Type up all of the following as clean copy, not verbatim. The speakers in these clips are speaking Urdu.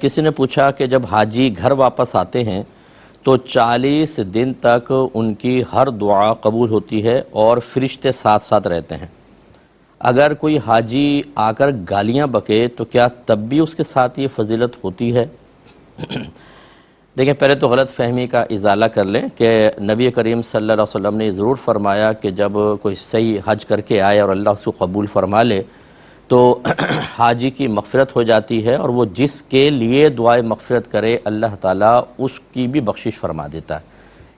کسی نے پوچھا کہ جب حاجی گھر واپس آتے ہیں تو 40 دن تک ان کی ہر دعا قبول ہوتی ہے اور فرشتے ساتھ ساتھ رہتے ہیں، اگر کوئی حاجی آ کر گالیاں بکے تو کیا تب بھی اس کے ساتھ یہ فضیلت ہوتی ہے؟ دیکھیں، پہلے تو غلط فہمی کا ازالہ کر لیں کہ نبی کریم صلی اللہ علیہ وسلم نے ضرور فرمایا کہ جب کوئی صحیح حج کر کے آئے اور اللہ اس کو قبول فرما لے تو حاجی کی مغفرت ہو جاتی ہے، اور وہ جس کے لیے دعائے مغفرت کرے اللہ تعالیٰ اس کی بھی بخشش فرما دیتا ہے۔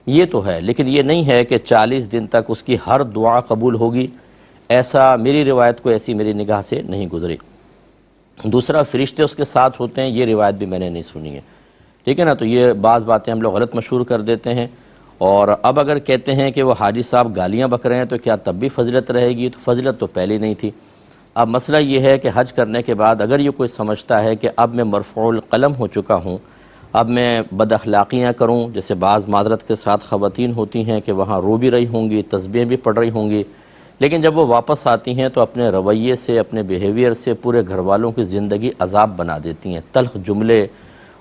یہ تو ہے، لیکن یہ نہیں ہے کہ 40 دن تک اس کی ہر دعا قبول ہوگی، ایسا میری روایت کو ایسی میری نگاہ سے نہیں گزری۔ دوسرا، فرشتے اس کے ساتھ ہوتے ہیں، یہ روایت بھی میں نے نہیں سنی ہے، ٹھیک ہے نا؟ تو یہ بعض باتیں ہم لوگ غلط مشہور کر دیتے ہیں۔ اور اب اگر کہتے ہیں کہ وہ حاجی صاحب گالیاں بک رہے ہیں تو کیا تب بھی فضیلت رہے گی؟ تو فضیلت تو پہلے نہیں تھی۔ اب مسئلہ یہ ہے کہ حج کرنے کے بعد اگر یہ کوئی سمجھتا ہے کہ اب میں مرفوع القلم ہو چکا ہوں، اب میں بد اخلاقیاں کروں، جیسے بعض معذرت کے ساتھ خواتین ہوتی ہیں کہ وہاں رو بھی رہی ہوں گی، تسبیحیں بھی پڑھ رہی ہوں گی، لیکن جب وہ واپس آتی ہیں تو اپنے رویے سے، اپنے بیہیویئر سے پورے گھر والوں کی زندگی عذاب بنا دیتی ہیں، تلخ جملے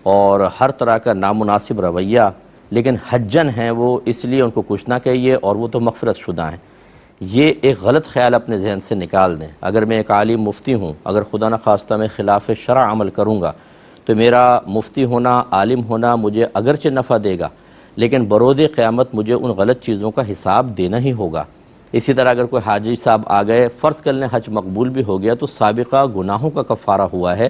اور ہر طرح کا نامناسب رویہ، لیکن حجن ہیں وہ، اس لیے ان کو کچھ نہ کہیے اور وہ تو مغفرت شدہ ہیں۔ یہ ایک غلط خیال اپنے ذہن سے نکال دیں۔ اگر میں ایک عالم مفتی ہوں، اگر خدا نخواستہ میں خلاف شرع عمل کروں گا تو میرا مفتی ہونا، عالم ہونا مجھے اگرچہ نفع دے گا، لیکن بروز قیامت مجھے ان غلط چیزوں کا حساب دینا ہی ہوگا۔ اسی طرح اگر کوئی حاجی صاحب آ گئے، فرض کر لیں حج مقبول بھی ہو گیا، تو سابقہ گناہوں کا کفارہ ہوا ہے،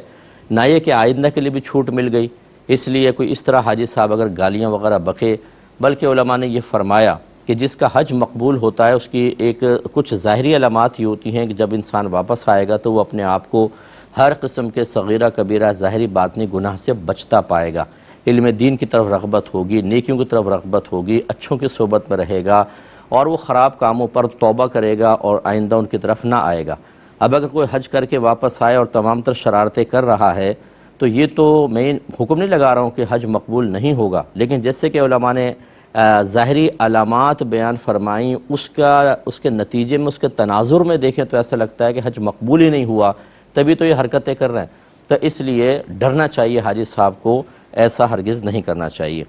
نہ یہ کہ آئندہ کے لیے بھی چھوٹ مل گئی۔ اس لیے کوئی اس طرح حاجی صاحب اگر گالیاں وغیرہ بکے، بلکہ علماء نے یہ فرمایا کہ جس کا حج مقبول ہوتا ہے اس کی ایک کچھ ظاہری علامات یہ ہوتی ہیں کہ جب انسان واپس آئے گا تو وہ اپنے آپ کو ہر قسم کے صغیرہ کبیرہ ظاہری باطنی گناہ سے بچتا پائے گا، علم دین کی طرف رغبت ہوگی، نیکیوں کی طرف رغبت ہوگی، اچھوں کی صحبت میں رہے گا، اور وہ خراب کاموں پر توبہ کرے گا اور آئندہ ان کی طرف نہ آئے گا۔ اب اگر کوئی حج کر کے واپس آئے اور تمام تر شرارتیں کر رہا ہے تو یہ تو میں حکم نہیں لگا رہا ہوں کہ حج مقبول نہیں ہوگا، لیکن جیسے کہ علماء نے ظاہری علامات بیان فرمائیں، اس کے نتیجے میں، اس کے تناظر میں دیکھیں تو ایسا لگتا ہے کہ حج مقبول ہی نہیں ہوا، تبھی تو یہ حرکتیں کر رہے ہیں۔ تو اس لیے ڈرنا چاہیے حاجی صاحب کو، ایسا ہرگز نہیں کرنا چاہیے۔